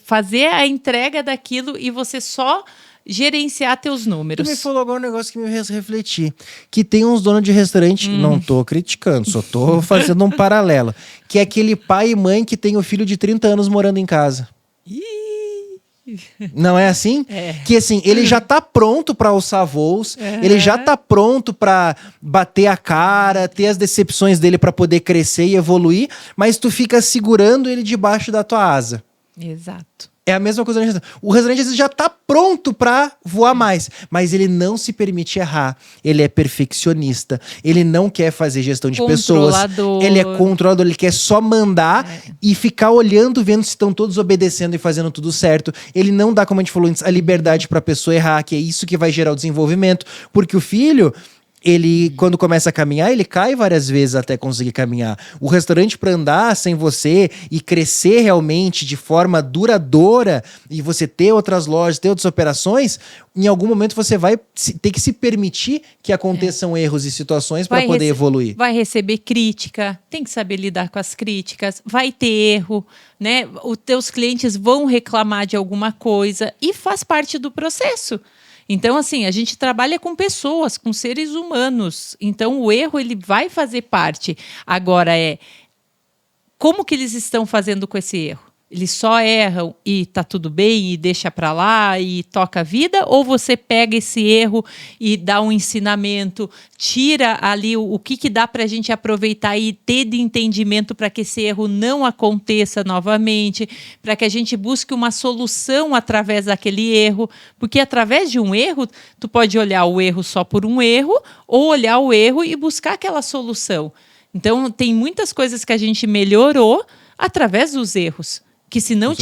Fazer a entrega daquilo e você só gerenciar teus números. Tu me falou agora um negócio que me fez refletir. Que tem uns donos de restaurante, não tô criticando, só tô fazendo um paralelo. Que é aquele pai e mãe que tem o filho de 30 anos morando em casa. Não é assim? É. Que assim, ele já tá pronto pra alçar voos, ele já tá pronto pra bater a cara, ter as decepções dele pra poder crescer e evoluir, mas tu fica segurando ele debaixo da tua asa. Exato. É a mesma coisa no restaurante. O restaurante às vezes já tá pronto pra voar mais, mas ele não se permite errar. Ele é perfeccionista, ele não quer fazer gestão de pessoas. Ele é controlador, ele quer só mandar e ficar olhando, vendo se estão todos obedecendo e fazendo tudo certo. Ele não dá, como a gente falou antes, a liberdade pra pessoa errar, que é isso que vai gerar o desenvolvimento. Porque o filho, ele, quando começa a caminhar, ele cai várias vezes até conseguir caminhar. O restaurante, para andar sem você e crescer realmente de forma duradoura, e você ter outras lojas, ter outras operações, em algum momento você vai ter que se permitir que aconteçam erros e situações para poder evoluir. Vai receber crítica, tem que saber lidar com as críticas, vai ter erro, né? Os teus clientes vão reclamar de alguma coisa e faz parte do processo. Então, assim, a gente trabalha com pessoas, com seres humanos. Então, o erro, ele vai fazer parte. Agora, como que eles estão fazendo com esse erro? Eles só erram e tá tudo bem e deixa para lá e toca a vida? Ou você pega esse erro e dá um ensinamento, tira ali o que dá para a gente aproveitar e ter de entendimento para que esse erro não aconteça novamente, para que a gente busque uma solução através daquele erro? Porque através de um erro, tu pode olhar o erro só por um erro ou olhar o erro e buscar aquela solução. Então, tem muitas coisas que a gente melhorou através dos erros. Que se não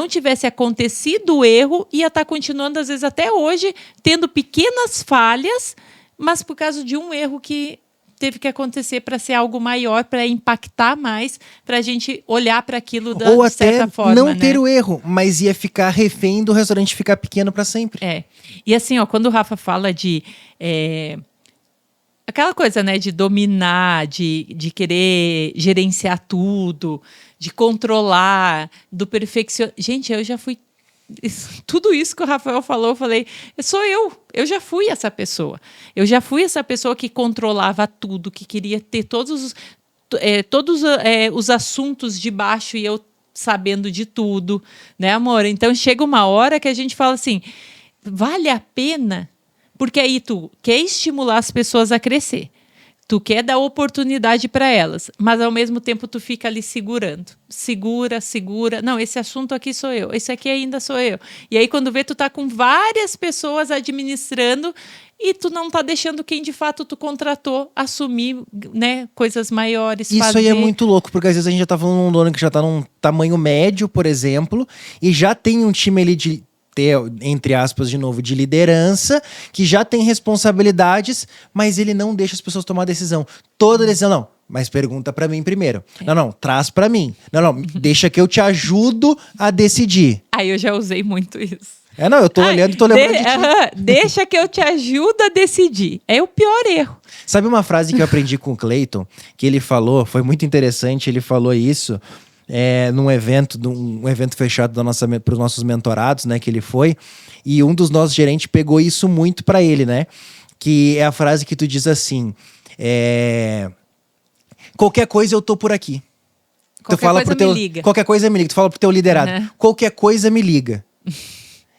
tivesse acontecido o erro, ia estar continuando, às vezes, até hoje, tendo pequenas falhas, mas por causa de um erro que teve que acontecer para ser algo maior, para impactar mais, para a gente olhar para aquilo de certa forma. Ou até não ter o erro, mas ia ficar refém do restaurante ficar pequeno para sempre. E assim, quando o Rafa fala de... aquela coisa, né, de dominar, de querer gerenciar tudo, de controlar, do perfeccionismo. Gente, eu já fui... Tudo isso que o Rafael falou, eu falei, sou eu. Eu já fui essa pessoa. Eu já fui essa pessoa que controlava tudo, que queria ter todos os assuntos debaixo e eu sabendo de tudo, né, amor? Então, chega uma hora que a gente fala assim, vale a pena... Porque aí tu quer estimular as pessoas a crescer. Tu quer dar oportunidade para elas. Mas, ao mesmo tempo, tu fica ali segurando. Segura. Não, esse assunto aqui sou eu. Esse aqui ainda sou eu. E aí, quando vê, tu tá com várias pessoas administrando e tu não tá deixando quem, de fato, tu contratou assumir, né, coisas maiores. Isso aí é muito louco, porque às vezes a gente já tá falando de um dono que já tá num tamanho médio, por exemplo, e já tem um time ali de... entre aspas, de novo, de liderança, que já tem responsabilidades, mas ele não deixa as pessoas tomar decisão. Toda decisão, não. Mas pergunta pra mim primeiro. Não, traz pra mim. Não, deixa que eu te ajudo a decidir. Aí eu já usei muito isso. Eu tô olhando e tô lembrando de ti. Deixa que eu te ajudo a decidir. É o pior erro. Sabe uma frase que eu aprendi com o Cleiton, que ele falou, foi muito interessante, ele falou isso... num evento fechado para os nossos mentorados, né, que ele foi, e um dos nossos gerentes pegou isso muito para ele, né, que é a frase que tu diz assim, qualquer coisa eu tô por aqui. Me liga. Qualquer coisa me liga, tu fala pro teu liderado, qualquer coisa me liga.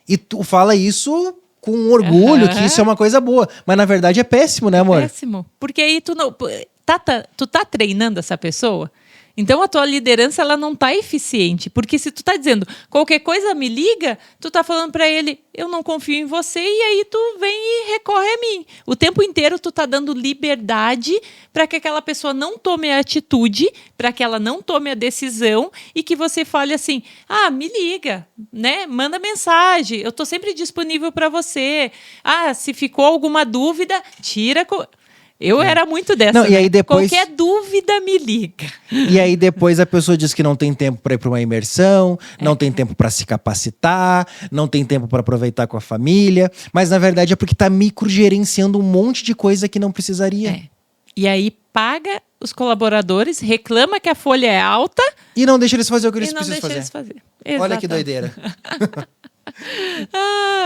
E tu fala isso com orgulho, que isso é uma coisa boa, mas na verdade é péssimo, né, amor? É péssimo, porque aí tu tá treinando essa pessoa. Então, a tua liderança, ela não está eficiente. Porque se tu tá dizendo, qualquer coisa me liga, tu tá falando para ele, eu não confio em você, e aí tu vem e recorre a mim. O tempo inteiro tu tá dando liberdade para que aquela pessoa não tome a atitude, para que ela não tome a decisão, e que você fale assim, me liga, né? Manda mensagem, eu tô sempre disponível para você. Se ficou alguma dúvida, tira... Eu era muito dessa. Não, e aí depois... Qualquer dúvida me liga. E aí depois a pessoa diz que não tem tempo para ir para uma imersão, não tem tempo para se capacitar, não tem tempo para aproveitar com a família, mas na verdade é porque tá microgerenciando um monte de coisa que não precisaria. E aí paga os colaboradores, reclama que a folha é alta e não deixa eles fazer o que eles e não precisam deixa fazer. eles fazer. Olha que doideira.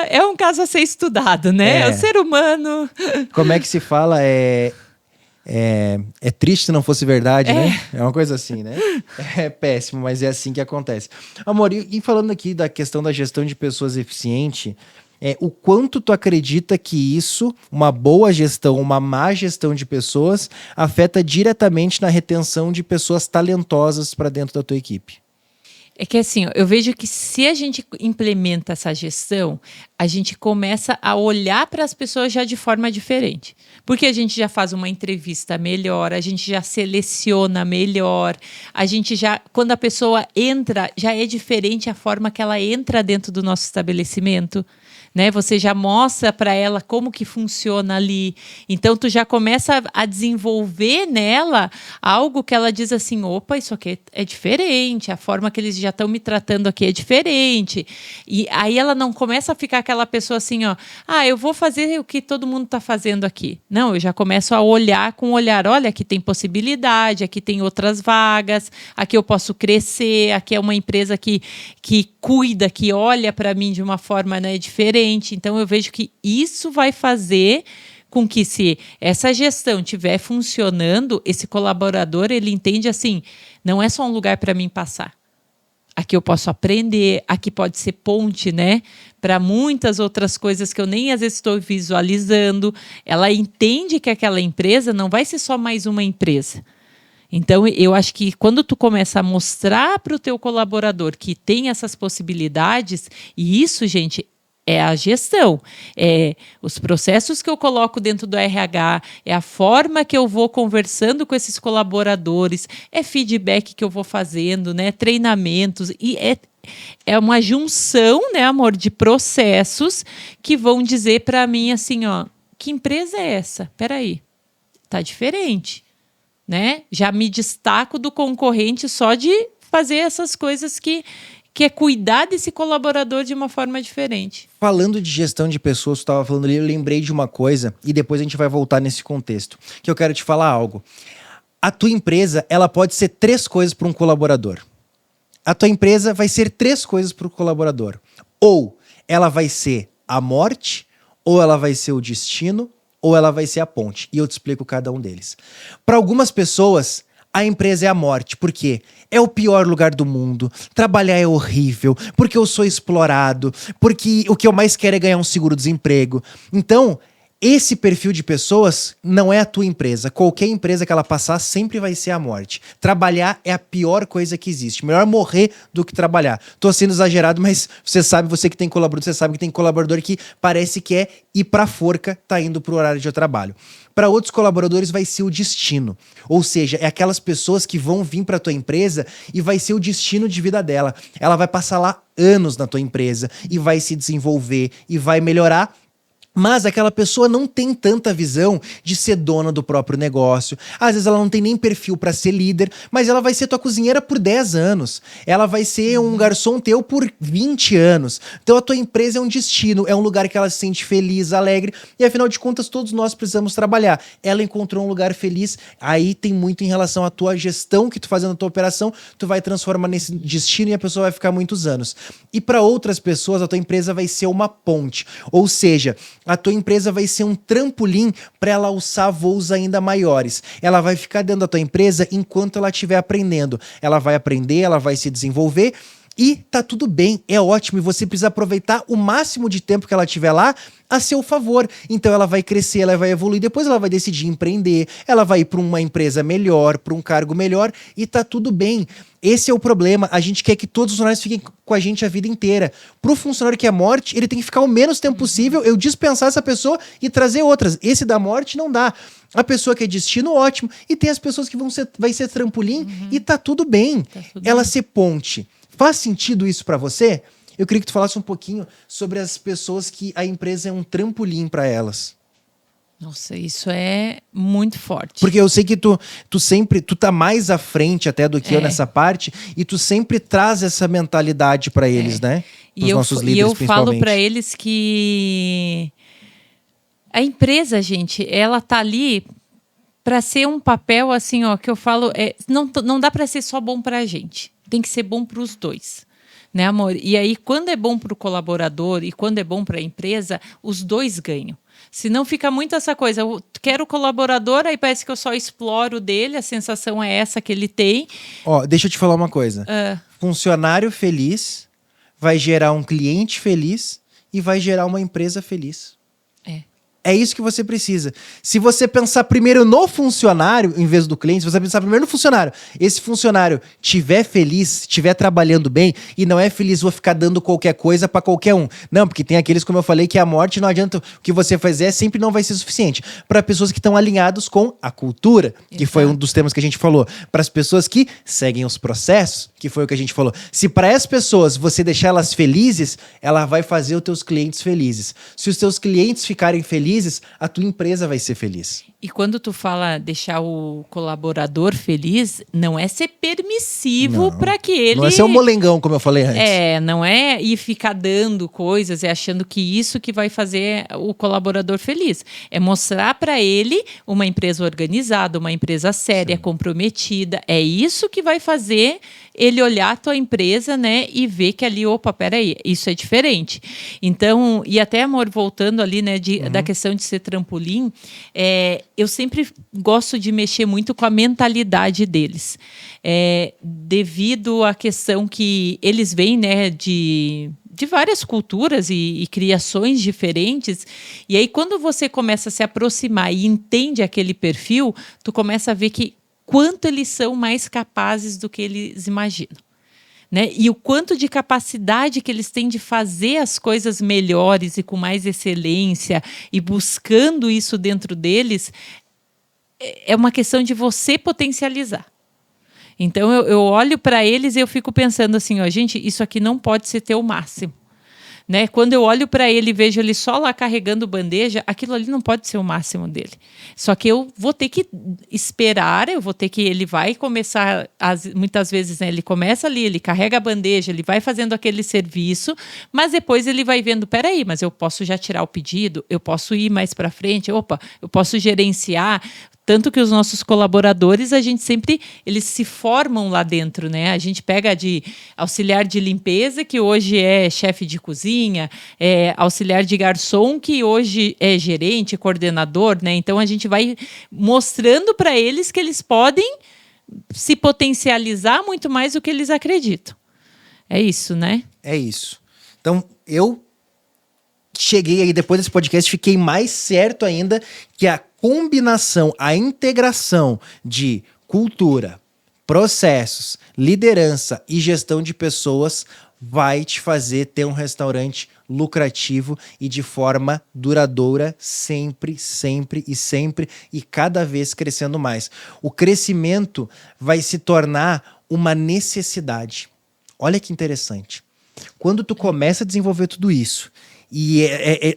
É um caso a ser estudado, né? O ser humano... Como é que se fala? É triste se não fosse verdade, né? É uma coisa assim, né? É péssimo, mas é assim que acontece. Amor, e falando aqui da questão da gestão de pessoas eficiente, o quanto tu acredita que isso, uma boa gestão, uma má gestão de pessoas, afeta diretamente na retenção de pessoas talentosas para dentro da tua equipe? É que assim, eu vejo que se a gente implementa essa gestão, a gente começa a olhar para as pessoas já de forma diferente. Porque a gente já faz uma entrevista melhor, a gente já seleciona melhor, a gente já, quando a pessoa entra, já é diferente a forma que ela entra dentro do nosso estabelecimento. Né? Você já mostra para ela como que funciona ali. Então, tu já começa a desenvolver nela algo que ela diz assim, opa, isso aqui é diferente, a forma que eles já estão me tratando aqui é diferente. E aí ela não começa a ficar aquela pessoa assim, ó, eu vou fazer o que todo mundo está fazendo aqui. Não, eu já começo a olhar com o olhar, olha, aqui tem possibilidade, aqui tem outras vagas, aqui eu posso crescer, aqui é uma empresa que cuida, que olha para mim de uma forma, né, diferente. Então, eu vejo que isso vai fazer com que, se essa gestão estiver funcionando, esse colaborador, ele entende assim, não é só um lugar para mim passar. Aqui eu posso aprender, aqui pode ser ponte, né, para muitas outras coisas que eu nem às vezes estou visualizando. Ela entende que aquela empresa não vai ser só mais uma empresa. Então, eu acho que quando tu começa a mostrar para o teu colaborador que tem essas possibilidades, e isso, gente, é a gestão, é os processos que eu coloco dentro do RH, é a forma que eu vou conversando com esses colaboradores, é feedback que eu vou fazendo, né, treinamentos, e é uma junção, né, amor, de processos que vão dizer para mim assim, ó, que empresa é essa? Peraí, tá diferente, né? Já me destaco do concorrente só de fazer essas coisas que é cuidar desse colaborador de uma forma diferente. Falando de gestão de pessoas, tu estava falando ali, eu lembrei de uma coisa, e depois a gente vai voltar nesse contexto, que eu quero te falar algo. A tua empresa, ela pode ser 3 coisas para um colaborador. A tua empresa vai ser 3 coisas para o colaborador. Ou ela vai ser a morte, ou ela vai ser o destino, ou ela vai ser a ponte. E eu te explico cada um deles. Para algumas pessoas, a empresa é a morte. Por quê? É o pior lugar do mundo, trabalhar é horrível, porque eu sou explorado, porque o que eu mais quero é ganhar um seguro-desemprego. Então, esse perfil de pessoas não é a tua empresa. Qualquer empresa que ela passar sempre vai ser a morte. Trabalhar é a pior coisa que existe. Melhor morrer do que trabalhar. Tô sendo exagerado, mas você sabe, você que tem colaborador, você sabe que tem colaborador que parece que é ir pra forca, tá indo pro horário de trabalho. Para outros colaboradores vai ser o destino. Ou seja, é aquelas pessoas que vão vir para tua empresa e vai ser o destino de vida dela. Ela vai passar lá anos na tua empresa e vai se desenvolver e vai melhorar. Mas aquela pessoa não tem tanta visão de ser dona do próprio negócio. Às vezes ela não tem nem perfil para ser líder, mas ela vai ser tua cozinheira por 10 anos. Ela vai ser um garçom teu por 20 anos. Então a tua empresa é um destino, é um lugar que ela se sente feliz, alegre. E afinal de contas, todos nós precisamos trabalhar. Ela encontrou um lugar feliz. Aí tem muito em relação à tua gestão que tu fazendo a tua operação, tu vai transformar nesse destino e a pessoa vai ficar muitos anos. E para outras pessoas, a tua empresa vai ser uma ponte. Ou seja, a tua empresa vai ser um trampolim para ela alçar voos ainda maiores. Ela vai ficar dentro da tua empresa enquanto ela estiver aprendendo. Ela vai aprender, ela vai se desenvolver e tá tudo bem, é ótimo. E você precisa aproveitar o máximo de tempo que ela tiver lá a seu favor. Então ela vai crescer, ela vai evoluir, depois ela vai decidir empreender, ela vai ir para uma empresa melhor, para um cargo melhor e tá tudo bem. Esse é o problema, a gente quer que todos os funcionários fiquem com a gente a vida inteira. Pro funcionário que é morte, ele tem que ficar o menos tempo possível, eu dispensar essa pessoa e trazer outras. Esse da morte não dá. A pessoa que é destino, ótimo. E tem as pessoas que vai ser trampolim e tá tudo bem. Tá tudo ela bem. Ser ponte. Faz sentido isso pra você? Eu queria que tu falasse um pouquinho sobre as pessoas que a empresa é um trampolim para elas. Nossa, isso é muito forte. Porque eu sei que tu tá mais à frente até do que eu nessa parte, e tu sempre traz essa mentalidade para eles, né? Pros nossos líderes, E eu falo principalmente. para eles que a empresa, gente, ela tá ali para ser um papel assim, ó, que eu falo, não dá para ser só bom para a gente, tem que ser bom para os dois, né, amor? E aí, quando é bom para o colaborador e quando é bom para a empresa, os dois ganham. Senão fica muito essa coisa, eu quero o colaborador, aí parece que eu só exploro dele, a sensação é essa que ele tem. Ó, deixa eu te falar uma coisa. Funcionário feliz vai gerar um cliente feliz e vai gerar uma empresa feliz. É isso que você precisa. Se você pensar primeiro no funcionário, em vez do cliente, se você pensar primeiro no funcionário, esse funcionário tiver feliz, estiver trabalhando bem, e não é feliz, vou ficar dando qualquer coisa para qualquer um. Não, porque tem aqueles, como eu falei, que a morte não adianta, o que você fizer sempre não vai ser suficiente. Para pessoas que estão alinhados com a cultura, que foi um dos temas que a gente falou. Para as pessoas que seguem os processos, que foi o que a gente falou. Se para essas pessoas você deixar elas felizes, ela vai fazer os teus clientes felizes. Se os teus clientes ficarem felizes, a tua empresa vai ser feliz. E quando tu fala deixar o colaborador feliz, não é ser permissivo para que ele... Não é ser um molengão, como eu falei antes. Não é ir ficar dando coisas e achando que isso que vai fazer o colaborador feliz. É mostrar para ele uma empresa organizada, uma empresa séria, comprometida. É isso que vai fazer ele olhar a tua empresa, né, e ver que ali, opa, peraí, isso é diferente. Então, e até, amor, voltando ali, né, da questão de ser trampolim, eu sempre gosto de mexer muito com a mentalidade deles. Devido à questão que eles vêm, né, de várias culturas e criações diferentes, e aí quando você começa a se aproximar e entende aquele perfil, tu começa a ver que quanto eles são mais capazes do que eles imaginam. Né? E o quanto de capacidade que eles têm de fazer as coisas melhores e com mais excelência e buscando isso dentro deles, é uma questão de você potencializar. Então eu olho para eles e eu fico pensando assim, ó, gente, isso aqui não pode ser teu máximo. Né? Quando eu olho para ele e vejo ele só lá carregando bandeja, aquilo ali não pode ser o máximo dele. Só que eu vou ter que esperar, ele vai começar, muitas vezes, né, ele começa ali, ele carrega a bandeja, ele vai fazendo aquele serviço, mas depois ele vai vendo, peraí, mas eu posso já tirar o pedido, eu posso ir mais para frente, eu posso gerenciar. Tanto que os nossos colaboradores, eles se formam lá dentro, né? A gente pega de auxiliar de limpeza, que hoje é chefe de cozinha, auxiliar de garçom, que hoje é gerente, coordenador, né? Então, a gente vai mostrando para eles que eles podem se potencializar muito mais do que eles acreditam. É isso, né? É isso. Então, eu cheguei aí, depois desse podcast, fiquei mais certo ainda que a combinação, a integração de cultura, processos, liderança e gestão de pessoas vai te fazer ter um restaurante lucrativo e de forma duradoura sempre, sempre e sempre e cada vez crescendo mais. O crescimento vai se tornar uma necessidade. Olha que interessante. Quando tu começa a desenvolver tudo isso, e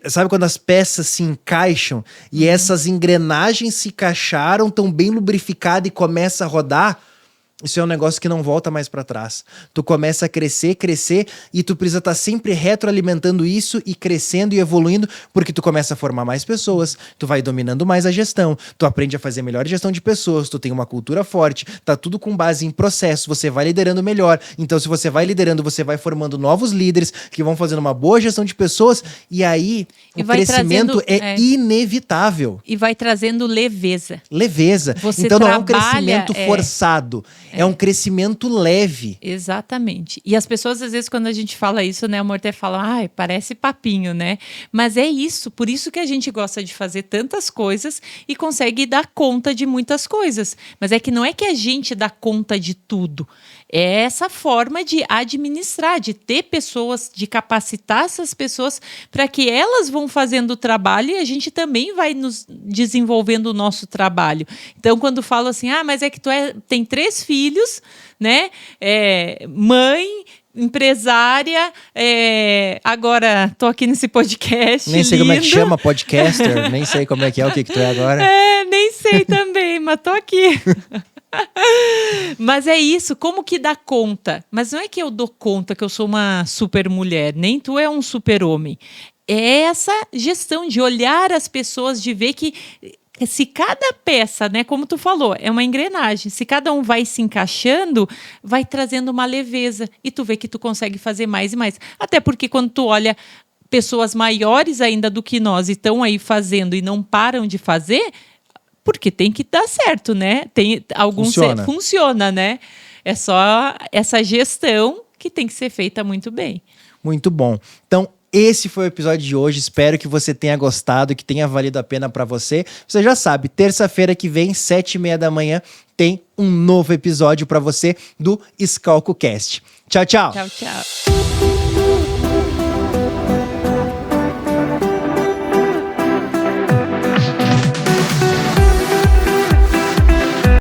sabe quando as peças se encaixam e essas engrenagens se encaixaram, tão bem lubrificadas e começa a rodar? Isso é um negócio que não volta mais para trás. Tu começa a crescer e tu precisa estar sempre retroalimentando isso e crescendo e evoluindo, porque tu começa a formar mais pessoas, tu vai dominando mais a gestão, tu aprende a fazer melhor gestão de pessoas, tu tem uma cultura forte, tá tudo com base em processo, você vai liderando melhor. Então, se você vai liderando, você vai formando novos líderes que vão fazendo uma boa gestão de pessoas e aí o crescimento é inevitável. E vai trazendo leveza. Então não é um crescimento forçado. É um crescimento leve. Exatamente. E as pessoas, às vezes, quando a gente fala isso, né, amor, até falam, parece papinho, né? Mas é isso, por isso que a gente gosta de fazer tantas coisas e consegue dar conta de muitas coisas. Mas é que não é que a gente dá conta de tudo. É essa forma de administrar, de ter pessoas, de capacitar essas pessoas para que elas vão fazendo o trabalho e a gente também vai nos desenvolvendo o nosso trabalho. Então, quando falo assim, mas é que tu tem 3 filhos, né? Mãe, empresária, agora tô aqui nesse podcast. Nem sei lindo. como é que chama, podcaster, nem sei como é que é, o que tu é agora. Nem sei também, mas tô aqui. Mas é isso, como que dá conta? Mas não é que eu dou conta que eu sou uma super mulher, nem tu é um super homem. É essa gestão de olhar as pessoas, de ver que se cada peça, né, como tu falou, é uma engrenagem, se cada um vai se encaixando, vai trazendo uma leveza e tu vê que tu consegue fazer mais e mais. Até porque quando tu olha pessoas maiores ainda do que nós e estão aí fazendo e não param de fazer, porque tem que dar certo, né? Tem alguns funciona, né? É só essa gestão que tem que ser feita muito bem. Muito bom. Então, esse foi o episódio de hoje. Espero que você tenha gostado, que tenha valido a pena para você. Você já sabe, terça-feira que vem, 7h30 da manhã, tem um novo episódio para você do ScalcoCast. Tchau, tchau. Tchau, tchau.